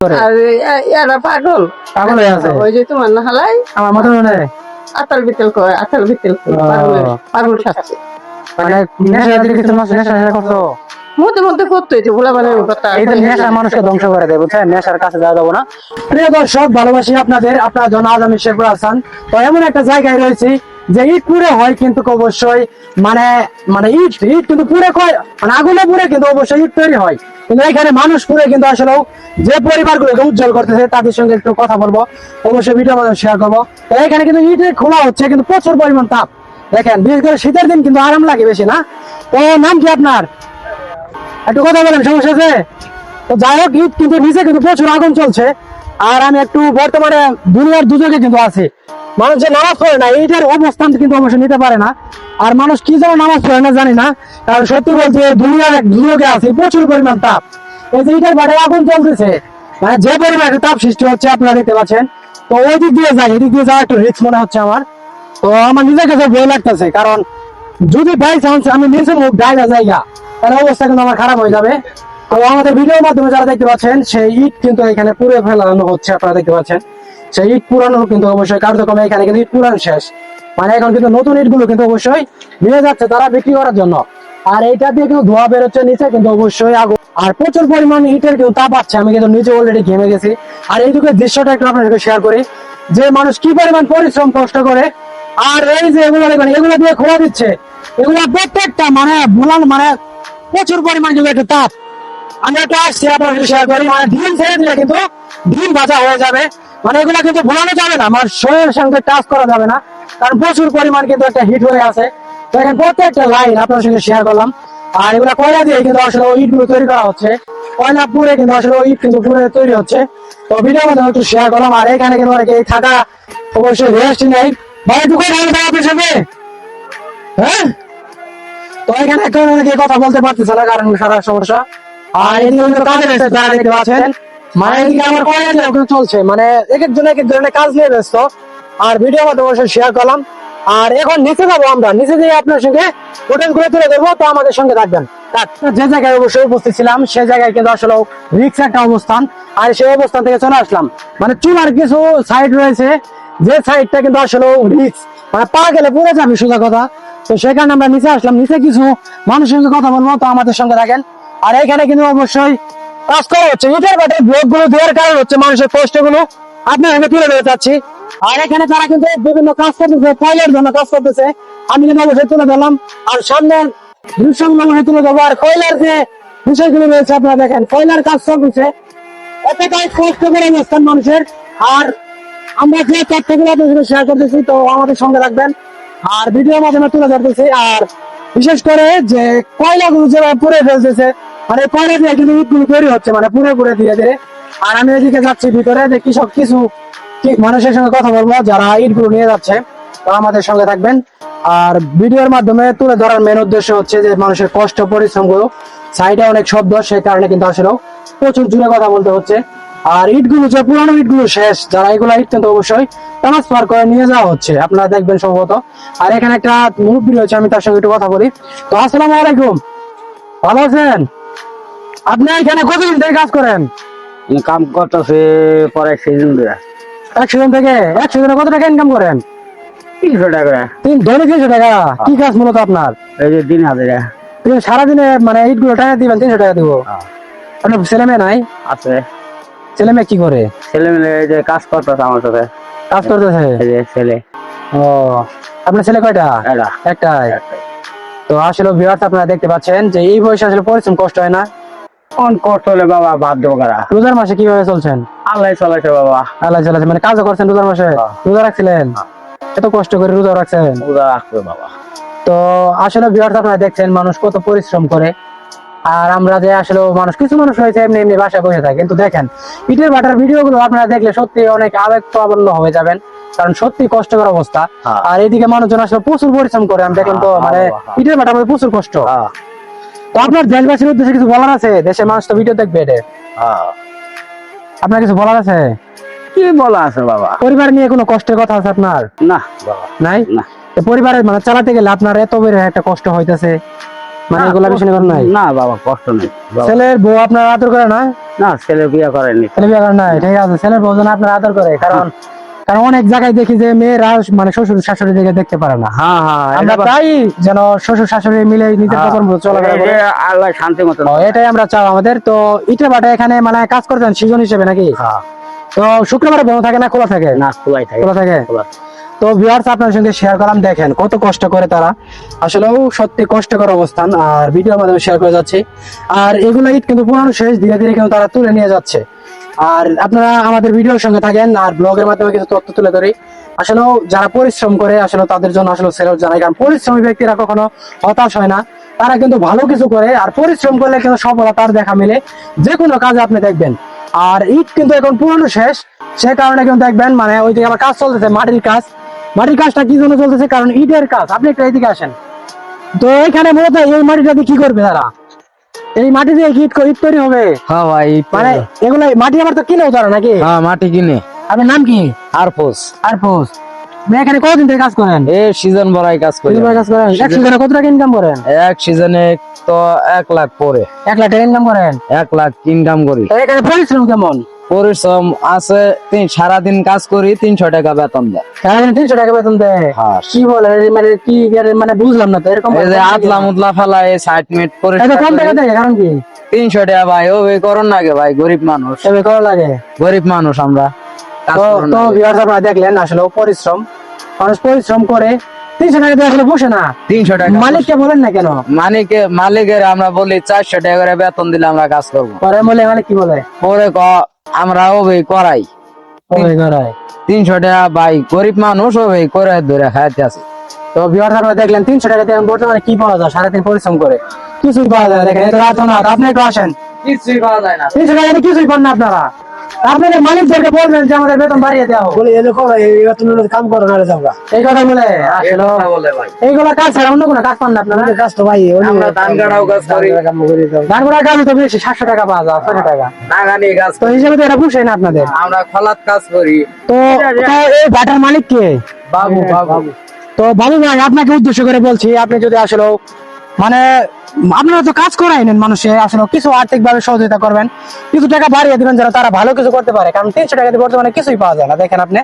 আর এরা পাগল পাগল হয়ে আছে। ওই যে তোমার না হালাই আমার মতো মনে হয় আতাল বিতেল কয় আতাল বিতেল পাগল সাজছে মানে নেশা জাতীয় কিছু মানুষ নেশা করতো মধ্যে মধ্যে করতো এই যে ভোলা বানের কথা এই যে নেশা মানুষকে ধ্বংস করে দেয় বুঝছেন, নেশার কাছে যাওয়া যাবো না। প্রিয় দর্শক, ভালোবাসি আপনাদের, আপনার জন্য আজ আমি শেরপুর হাসান। তো এমন একটা জায়গায় রয়েছি যে ইট পুড়ে হয় কিন্তু অবশ্যই মানে মানে ইট ইট কিন্তু পুড়ে হয়, মানে আগুনে পুড়ে কিন্তু অবশ্যই ইট তৈরি হয়, কিন্তু এখানে মানুষ পুড়ে কিন্তু আসলে যে পরিবারগুলোকে উজ্জ্বল করতেছে তাদের সঙ্গে একটু কথা বলবো, অবশ্যই ভিডিও মাধ্যমে শেয়ার করবো। তো এখানে কিন্তু ইটে খোলা হচ্ছে কিন্তু প্রচুর পরিমাণ তাপ দেখেন, বিশেষ করে শীতের দিন কিন্তু আরাম লাগে বেশি না। তো নাম কি আপনার, একটু কথা বলেন, সমস্যা আছে? তো যাই হোক, ঈদ কিন্তু নিচে কিন্তু প্রচুর আগুন চলছে। আর আমি একটু বর্তমানে দুনিয়ার দুযোগে কিন্তু আছি। মানুষ যে নামাজ পড়ে না এইটার অবস্থান কিন্তু অবশ্যই নিতে পারে না। আর মানুষ কি যেন নামাজ পড়ে না জানি না, কারণ সত্যি বলতে দুনিয়ার এক দুযোগে আছে, প্রচুর পরিমাণ তাপ। এই যে ইটার বাড়ি আগুন চলতেছে, মানে যে পরিমাণে তাপ সৃষ্টি হচ্ছে আপনারা দেখতে পাচ্ছেন। তো ওই দিক দিয়ে যাই, এদিক দিয়ে যাওয়া একটু রিস্ক মনে হচ্ছে আমার। তো আমার নিজের কাছে ভয় লাগতেছে, কারণ যদি বাই চান্স আমি নিচে মুখ ডাইনা জায়গা, তাহলে অবস্থা কিন্তু আমার খারাপ হয়ে যাবে। তো আমাদের ভিডিওর মাধ্যমে যারা দেখতে পাচ্ছেন, সেই ইট কিন্তু এখানে পুড়ে ফেলানো হচ্ছে, আপনারা দেখতে পাচ্ছেন। সেই ইট পুরানো কিন্তু অবশ্যই কার্যক্রমে এখানে কিন্তু ইট পুরান শেষ, মানে এখন কিন্তু নতুন ইট গুলো কিন্তু অবশ্যই নিয়ে যাচ্ছে তারা বিক্রি করার জন্য। আর এইটা দিয়ে কিন্তু ধোয়া বেরোচ্ছে নিচে কিন্তু অবশ্যই আগুন, আর প্রচুর পরিমাণ ইটের কিন্তু তাপ আছে। আমি কিন্তু নিচে অলরেডি ঘেমে গেছি। আর এইটুকু দৃশ্যটা একটু আপনার সাথে শেয়ার করি, যে মানুষ কি পরিমাণ পরিশ্রম কষ্ট করে। আর এই যে এগুলো দেখবেন, এগুলো দিয়ে খোলা দিচ্ছে, এগুলো প্রত্যেকটা মানে ভুলান মানে প্রচুর পরিমাণ কিন্তু একটা তাপ। আমি একটা আসছি আপনার শেয়ার করি, মানে ডিম ছেড়ে দিলে কিন্তু ডিম ভাজা হয়ে যাবে, মানে এগুলো কিন্তু ভুলানো যাবে না, আমার শরীরের সঙ্গে টাচ করা যাবে না, কারণ প্রচুর পরিমাণ কিন্তু একটা হিট হয়ে আছে। দেখেন প্রত্যেকটা লাইন আপনার সঙ্গে শেয়ার করলাম। আর এগুলা কয়লা দিয়ে কিন্তু আসলে ইট গুলো তৈরি করা হচ্ছে, কয়লা পুড়ে কিন্তু আসলে ইট কিন্তু পুড়ে তৈরি হচ্ছে। তো ভিডিওর মধ্যে একটু শেয়ার করলাম। আর এখানে কিন্তু অনেকে থাকা অবশ্যই রেস্ট নেই, ভাই ঢুকে থাকবে আপনার সঙ্গে, হ্যাঁ। তো এখানে একটা অনেকে কথা বলতে পারতেছে না, কারণ সারা সমস্যা। আর এদিকে কাজে ব্যস্ত যারা দেখতে পাচ্ছেন, মানে এদিকে আমার কয়েক চলছে, মানে এক একজনের কাজ নিয়ে ব্যস্ত। আর ভিডিও মধ্যে অবশ্যই শেয়ার করলাম। আর এখন নিচে যাবো, আমরা নিচে গিয়ে আপনার সঙ্গে হোটেল ঘুরে তুলে ধরবো, তো আমাদের সঙ্গে থাকবেন। যে জায়গায় অবশ্যই উপস্থিত ছিলাম সে জায়গায় কিন্তু আসলে রিক্স একটা অবস্থান, আর সেই অবস্থান থেকে চলে আসলাম। মানে চুলার কিছু সাইড রয়েছে, যে সাইডটা কিন্তু আসলে রিক্স, মানে পা গেলে পুরো যাবে সোজা কথা। তো সেখানে আমরা নিচে আসলাম, নিচে কিছু মানুষের সঙ্গে কথা বলবো, তো আমাদের সঙ্গে থাকেন। আর এখানে কিন্তু অবশ্যই কাজ করা হচ্ছে, ইটের বাটে ব্লক গুলো দেওয়ার কারণ হচ্ছে মানুষের কষ্ট গুলো আপনার আমি তুলে ধরে চাচ্ছি। আর এখানে তারা কিন্তু বিভিন্ন কাজ করতেছে, কয়লার জন্য কাজ করতেছে, আমি কিন্তু অবশ্যই তুলে ধরলাম। আর সামনের দৃশ্যগুলো অবশ্যই তুলে ধরবো। আর কয়লার যে বিষয়গুলো রয়েছে আপনারা দেখেন, কয়লার কাজ চলতেছে, এতটাই কষ্ট করে যাচ্ছেন মানুষের। আর আমরা যে তথ্যগুলো আপনাদের শেয়ার করতেছি, তো আমাদের সঙ্গে রাখবেন। আর ভিডিওর মাধ্যমে তুলে ধরতেছি। আর বিশেষ করে যে কয়লাগুলো যেভাবে পুড়ে ফেলতেছে, মানে কয়লা দিয়ে কিন্তু ইটগুলো তৈরি হচ্ছে, মানে পুড়ে পুড়ে ধীরে ধীরে। আর আমি এদিকে যাচ্ছি ভিতরে, যে কৃষক কিছু মানুষের সঙ্গে কথা বলবো যারা ইটগুলো নিয়ে যাচ্ছে, তো আমাদের সঙ্গে থাকবেন। আর ভিডিওর মাধ্যমে তুলে ধরার মেন উদ্দেশ্য হচ্ছে যে মানুষের কষ্ট পরিশ্রম গুলো, সাইডে অনেক শব্দ, সেই কারণে কিন্তু আসলে প্রচুর জোরে কথা বলতে হচ্ছে। আর ইটগুলো যে পুরানো ইটগুলো শেষ, যারা এগুলো ইট কিন্তু অবশ্যই ট্রান্সফার করে নিয়ে যাওয়া হচ্ছে, আপনারা দেখবেন সম্ভবত। আর এখানে একটা মুরব্বী রয়েছে, আমি তার সঙ্গে একটু কথা বলি। তো আসসালামু আলাইকুম, ভালো আছেন? আপনি এখানে কতদিন থেকে কাজ করেন? কাম করতেছে পরে সিজন ধরে 100 থেকে 100 কত টাকা ইনকাম করেন? 300 টাকা। ধরে 300 টাকা। কি কাজ মূলত আপনার? এই যে দিন হাজারে তুমি সারাদিনে মানে ইটগুলো টাকা দিবেন, 300 টাকা দিব? আপনার ছেলে মেয়ে নাই? আছে। ছেলে মেয়ে কি করে? ছেলে মেয়ে এই যে কাজ করতেছে আমার সাথে, কাজ করতেছে? এই যে ছেলে। ও, আপনার ছেলে কয়টা? এটা একটাই। তো আসলে ভিউয়ার্স আপনারা দেখতে পাচ্ছেন যে এই বয়সে আসলে পরিশ্রম কষ্ট হয় না? কোন কষ্ট হলে বাবা বাদ দেবো কারা। রোজার মাসে কিভাবে চলছেন? আল্লাহ চলেছে বাবা। আল্লাহ চালাচ্ছে, মানে কাজও করছেন রোজার মাসে? রোজা রাখছিলেন? এত কষ্ট করে রোজা রাখছেন? রোজা রাখবে বাবা। তো আসলে ভিউয়ার্স আপনারা দেখছেন মানুষ কত পরিশ্রম করে। আর আমরা যে আসলে মানুষ, কিছু মানুষ রয়েছে এমনি এমনি বাসায় বসে থাকে, কিন্তু দেখেন ইটের ভাটার ভিডিও গুলো আপনারা দেখলে সত্যি অনেক আবেগ প্রবণ হয়ে যাবেন, কারণ সত্যি কষ্টকর অবস্থা। আর এইদিকে মানুষজন আসলে প্রচুর পরিশ্রম করে, আমি দেখেন তো মানে ইটের ভাটার মধ্যে প্রচুর কষ্ট। তো আপনার দেশবাসীর উদ্দেশ্যে কিছু বলার আছে? দেশের মানুষ তো ভিডিও দেখবে, এটা আপনার কিছু বলার আছে? কি বলা আছে বাবা? পরিবার নিয়ে কোনো কষ্টের কথা আছে আপনার? না বাবা, নাই। না। পরিবারের মানে চালাতে গেলে আপনার এত বেড়ে একটা কষ্ট হইতেছে, মানে এগুলা বেশি করেন নাই? না বাবা, কষ্ট নেই বাবা। ছেলের বউ আপনার আদর করে না? না, ছেলে বিয়ে করেনি। ছেলে বিয়ে করে নাই, ঠিক আছে। ছেলের বউ যেন আপনার আদর করে, কারণ অনেক জায়গায় দেখি যে মেয়েরা মানে শ্বশুর শাশুড়ি দিকে দেখতে পারে না। হ্যাঁ হ্যাঁ, আমরা তাই যেন শ্বশুর শাশুড়ি মিলে নিজের পছন্দ মতো চলাফেরা করে। আল্লাহ শান্তি মতো। এটাই আমরা চাও আমাদের। তো ইটে বাটা এখানে মানে কাজ করতেন সিজন হিসেবে নাকি? হ্যাঁ। তো শুক্রবারে বন্ধ থাকে না খোলা থাকে? না, খোলাই থাকে। খোলা থাকে। তো ভিউয়ার্স আপনার সঙ্গে শেয়ার করলাম, দেখেন কত কষ্ট করে তারা, আসলেও সত্যি কষ্টকর অবস্থান, আর ভিডিওর মাধ্যমে শেয়ার করে যাচ্ছি। আর এগুলো ইট কিন্তু পুরানো শেষ, ধীরে ধীরে কিন্তু তারা তুলে নিয়ে যাচ্ছে। আর আপনারা আমাদের ভিডিওর সঙ্গে থাকেন, আর ব্লগের মাধ্যমে কিছু তথ্য তুলে ধরি। আসলেও যারা পরিশ্রম করে আসলে তাদের জন্য আসলে সেলুট জানাই, কারণ পরিশ্রমী ব্যক্তিরা কখনো হতাশ হয় না, তারা কিন্তু ভালো কিছু করে। আর পরিশ্রম করলে কিন্তু সফলতার দেখা মিলে যে কোনো কাজে আপনি দেখবেন। আর ইট কিন্তু এখন পুরানো শেষ, সে কারণে কিন্তু দেখবেন মানে ওইদিকে আবার কাজ চলতেছে, মাটির কাজ। মাটির কাজটা কি জন্য চলতেছে? কারণ ইটের কাজ। আপনি একটু এইদিকে আসেন। তো এখানে মূলত এই মাটিটা দিয়ে কি করবে তারা? এই মাটি দিয়ে ইট তৈরি হবে। হ্যাঁ ভাই, মানে এগুলো মাটি আবার তো কিনেও তারা নাকি? হ্যাঁ, মাটি কিনে। আপনার নাম কি? আরফোস। আরফোস। আপনি এখানে কতদিন থেকে কাজ করেন? এই সিজন ভরাই কাজ করি। কাজ করেন। এক সিজনে কত টাকা ইনকাম করেন? এক সিজনে তো 1 লাখ পরে। 1 লাখ টাকা ইনকাম করেন? 1 লাখ ইনকাম করি। তো এখানে পরিশ্রম কেমন? পরিশ্রম আছে, সারাদিন কাজ করি, 300 টাকা বেতন দেয়। সারাদিন 300 টাকা বেতন দেয়? হ্যাঁ। কি বলে মানে কি মানে বুঝলাম না তো এরকম। এই যে আদলা মুদলা ফেলা, এই 60 মিনিট এত পরিশ্রম কম টাকা দেয় কারণ কি? 300 টাকা ভাই, ও ওই করন লাগে ভাই, গরিব মানুষ। তবে করা লাগে। গরিব মানুষ আমরা। কাজ তো করুন তো লাগে। ভিউয়ার্স আপনারা দেখলেন আসলে পরিশ্রম, মানুষ পরিশ্রম করে 300 টাকা দিয়ে আসলে বসে না। 300 টাকা মালিককে বলেন না কেন? মালিকের আমরা বলি 400 টাকা করে বেতন দিলে আমরা কাজ করবো। পরে বলে মালিক কি বলে? পরে আমরা ওই করাই ওই করায়। 300 টাকা ভাই, গরিব মানুষ ওই করে ধরে খাইতে আছে। তো ভিউয়ার্স আপনারা দেখলেন 300 টাকা দিয়ে বর্তমানে কি পাওয়া যায়? সারাদিন পরিশ্রম করে কিছুই পাওয়া যায় না। দেখেন এটা রাত না, আপনি একটু আসেন। কিছুই পাওয়া যায় না। 300 টাকা দিয়ে কিছুই পান না আপনারা। আপনাদের মালিকদেরকে বলবেন যে আমাদের বেতন বাড়িয়ে দাও। বলে এরকম কাম করো না যাওগা, এই কথা বলে আসলে বলে ভাই, এইগুলা কাজ ছাড়া অন্য কোনো কাজ পান না আপনারা? কাজ তো ভাই আমরা ধান কাটাও কাজ করি। ধান কাটার কাজ তো বেশি, 700 টাকা পাওয়া যায়, 600 টাকা। নাগানি কাজ তো করি। হিসেবে তো এটা বুঝছেন না আপনাদের। আমরা খলাত কাজ করি। তো এই বাটার মালিক কে? বাবু। তো বাবু ভাই আপনাকে উদ্দেশ্য করে বলছি, আপনি যদি আসলে মানে আপনারা তো কাজ করাই নেন মানুষে, আসলে কিছু আর্থিক ভাবে সহযোগিতা করবেন, কিছু টাকা বাড়িয়ে দিবেন যারা তারা ভালো কিছু করতে পারে, কারণ 300 টাকা দিয়ে বর্তমানে কিছুই পাওয়া যায় না। দেখেন আপনি,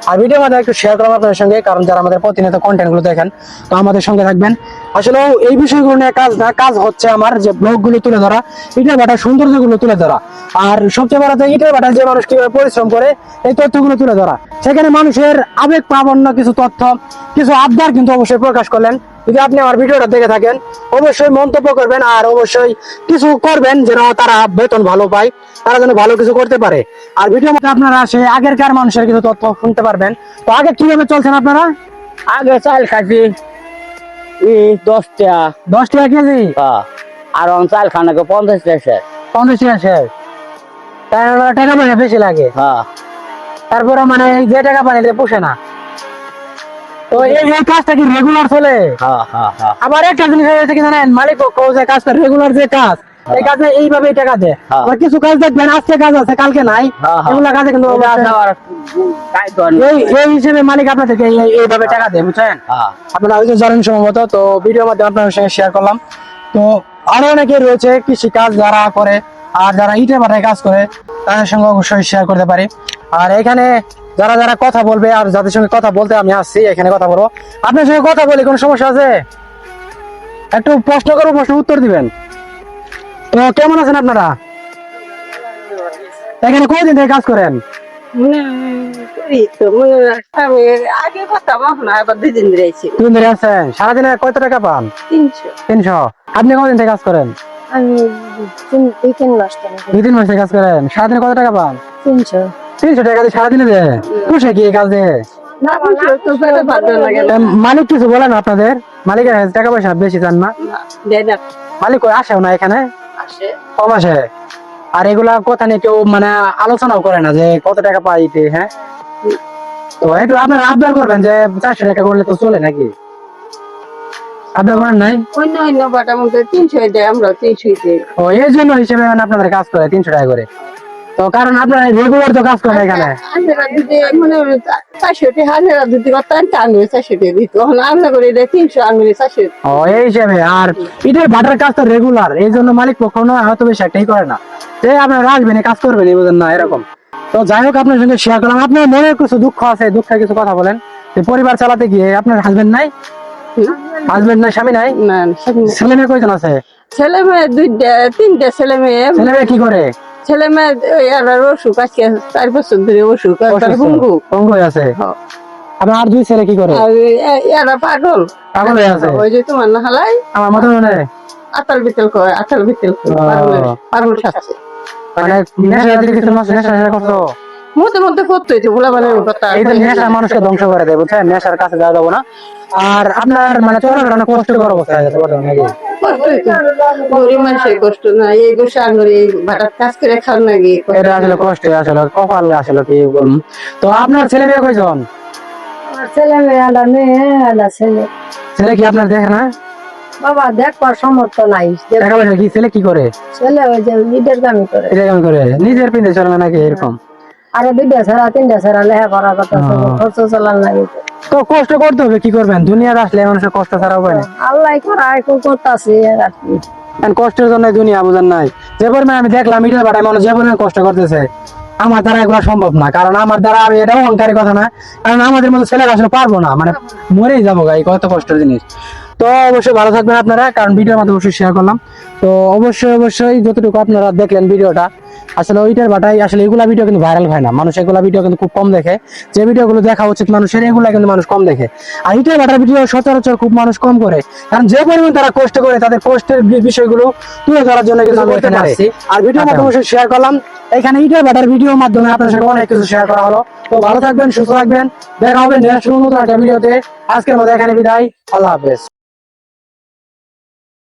আর ভিডিও মধ্যে একটু শেয়ার করলাম আপনাদের সঙ্গে, কারণ যারা আমাদের প্রতিনিয়ত কন্টেন্ট গুলো দেখেন, তো আমাদের সঙ্গে থাকবেন। আসলে এই বিষয়গুলো নিয়ে কাজ না, কাজ হচ্ছে আমার যে ব্লগ গুলো তুলে ধরা, ইটের ভাটার সৌন্দর্য গুলো তুলে ধরা, আর সবচেয়ে বড় কথা ইটের ভাটার যে মানুষ কিভাবে পরিশ্রম করে এই তথ্যগুলো তুলে ধরা। সেখানে মানুষের আবেগ প্রাবণ্য কিছু তথ্য, কিছু আবদার কিন্তু অবশ্যই প্রকাশ করলেন। যদি আপনি আমার ভিডিওটা দেখে থাকেন অবশ্যই মন্তব্য করবেন, আর অবশ্যই কিছু করবেন যেন তারা বেতন ভালো পায়, তারা যেন ভালো কিছু করতে পারে। আর ভিডিওর মধ্যে আপনারা সেই আগেরকার মানুষের কিছু তথ্য শুনতে পারবেন। তো আগে কিভাবে চলছেন আপনারা? আগে চাল খাইছি 10 টাকা। 10 টাকা কেজি? আর চাল খানাকে 50 টাকা। 50 টাকা শেষ? তাই টাকা পয়সা বেশি লাগে। তারপরে মানে যে টাকা পানি পোষে না। তো এই কাজটা কি রেগুলার চলে? আবার একটা জিনিস হয়েছে কি জানেন, মালিক যে কাজটা রেগুলার যে কাজ, এই কাজে এইভাবে টাকা দেয়। আবার কিছু কাজ দেখবেন আজকে কাজ আছে কালকে নাই, এগুলা কাজে কিন্তু এই হিসেবে মালিক আপনাদেরকে এইভাবে টাকা দেয়, বুঝছেন? আপনারা হয়তো জানেন সম্ভবত। তো ভিডিওর মাধ্যমে আপনাদের সঙ্গে শেয়ার করলাম। তো আরো অনেকে রয়েছে কৃষি কাজ যারা করে, আর যারা ইটের ভাটায় কাজ করে, তাদের সঙ্গে অবশ্যই শেয়ার করতে পারি। আর এখানে যারা যারা কথা বলবে, আর যাদের সঙ্গে কথা বলতে আমি আসছি, এখানে কথা বলবো। আপনার সঙ্গে কথা বলি, কোনো সমস্যা আছে? একটু প্রশ্ন করবো, প্রশ্ন উত্তর দিবেন। তো কেমন আছেন আপনারা? এখানে কয়দিন থেকে কাজ করেন? আগে কথা না, আবার 2 দিন রয়েছে। 2 দিন ধরে আছেন। সারাদিনে কত টাকা পান? 300। আপনি কতদিন থেকে কাজ করেন? আমি 2-3 মাস থেকে। 2-3 মাস থেকে কাজ করেন। সারাদিনে কত টাকা পান? 300। 300 টাকা দিয়ে সারাদিনে দেয়? পুষে কি এই কাজ দিয়ে? না তো পেটে ভালো লাগে না। মালিক কিছু বলেন আপনাদের? মালিকের টাকা পয়সা বেশি চান না? দেয় না। মালিক কই আসেও না এখানে? আসে। কম আসে। আর এগুলা কথা নিয়ে কেউ মানে আলোচনাও করে না যে কত টাকা পাইতে? হ্যাঁ, তো একটু আপনারা আবদার করবেন যে 400 টাকা করলে তো চলে নাকি? আবদার করেন নাই? অন্য বাটার মধ্যে 300 দেয়, আমরা 300 দেই। ও এই জন্য হিসেবে মানে আপনাদের কাজ করে 300 টাকা করে। তো কারণ আপনারা রেগুলার তো কাজ করেন এখানে। হাজারা দিদি মনে হয় 400 হাজারা দিদি করতেন আঙুলে 400 দিত এখন আমরা করে 300 আঙুলে 400। ও এই হিসেবে। আর ইটের ভাটার কাজ তো রেগুলার, এই জন্য মালিক কখনো হয়তো বেশি একটাই করে না যে আপনারা আসবেন কাজ করবেন এই বুঝেন না এরকম। তো যাই হোক আপনার সঙ্গে শেয়ার করলাম। আপনার মনে কিছু দুঃখ আছে, দুঃখের কিছু কথা বলেন। যে পরিবার চালাতে গিয়ে আপনার হাজবেন্ড নাই, স্বামী নাই, না ছেলে মেয়ে কয়জন আছে? ছেলে মেয়ে 2-3টা ছেলে মেয়ে। ছেলে মেয়ে কি করে? ছেলে মেয়ে এরা অসুখ আজকে 4 বছর ধরে অসুখ পঙ্গু পঙ্গু হয়ে আছে। আপনার আর 2 ছেলে কি করে? আর এরা পাগল পাগল হয়ে আছে। ওই যে তোমার না হালাই আমার মতো মনে আতাল বিতল করে পাগল শাস্তি মানে নেশা দিকে কিছু নেশা করছো। মধ্যে মধ্যে করতে হইছে ভোলা মানে কথা এই তো নেশা মানুষকে ধ্বংস করে দেয় বুঝছেন, নেশার কাছে যাওয়া যাবো না। আর আপনার মানে চলাফেরা অনেক কষ্টকর অবস্থা হয়ে যাচ্ছে বর্তমানে নাকি? গরিব মানুষের কষ্ট না, এই বসে আঙুরে ভাটার কাজ করে খাওয়ার নাকি এটা আসলে কষ্ট, আসলে কপাল আসলে কি বলুন। তো আপনার ছেলে মেয়ে কয়জন? আমার ছেলে মেয়ে আলাদা, মেয়ে আলাদা ছেলে। ছেলে কি আপনার দেখে না? বাবা দেখবার সমর্থ নাই। টাকা পয়সা কি ছেলে কি করে? ছেলে ওই যে লিডার কামি করে। এটা কেমন করে নিজের পিন্ধে চলে না নাকি এরকম? আরো 2টা ছাড়া 3টা ছাড়া লেখাপড়া কথা খরচ চালান লাগে। তো কষ্ট করতে হবে, কি করবেন, দুনিয়াতে আসলে মানুষের কষ্ট ছাড়া উপায় নেই। আল্লাহ করা এখন করতেছে আর কি। কারণ কষ্টের জন্য দুনিয়া বুঝেন নাই। যে পরিমাণে আমি দেখলাম ইটের ভাটায় মানুষ যে পরিমাণে কষ্ট করতেছে, আমার দ্বারা এগুলো সম্ভব না। কারণ আমার দ্বারা আমি এটা অহংকারী কথা না, কারণ আমাদের মতো ছেলেরা আসলে পারবো না, মানে মরেই যাবো গাই, কত কষ্টের জিনিস। তো অবশ্যই ভালো থাকবেন আপনারা, কারণ ভিডিওর মধ্যে অবশ্যই শেয়ার করলাম। তো অবশ্যই যতটুকু আপনারা দেখলেন ভিডিওটা, আসলে ওইটার ভাটাই আসলে এগুলা ভিডিও কিন্তু ভাইরাল হয় না, মানুষ এগুলা ভিডিও কিন্তু খুব কম দেখে। যে ভিডিওগুলো দেখা উচিত মানুষের এগুলা কিন্তু মানুষ কম দেখে। আর ইটের ভাটার ভিডিও সচরাচর খুব মানুষ কম করে, কারণ যে পরিমাণ তারা কষ্ট করে তাদের কষ্টের বিষয়গুলো তুলে ধরার জন্য কিন্তু আমি এখানে আসছি। আর ভিডিওর মাধ্যমে অবশ্যই শেয়ার করলাম। এখানে ইটের ভাটার ভিডিওর মাধ্যমে আপনার সাথে অনেক কিছু শেয়ার করা হলো। তো ভালো থাকবেন, সুস্থ থাকবেন, দেখা হবে নেক্সট নতুন একটা ভিডিওতে। আজকের মতো এখানে বিদায়, আল্লাহ হাফেজ।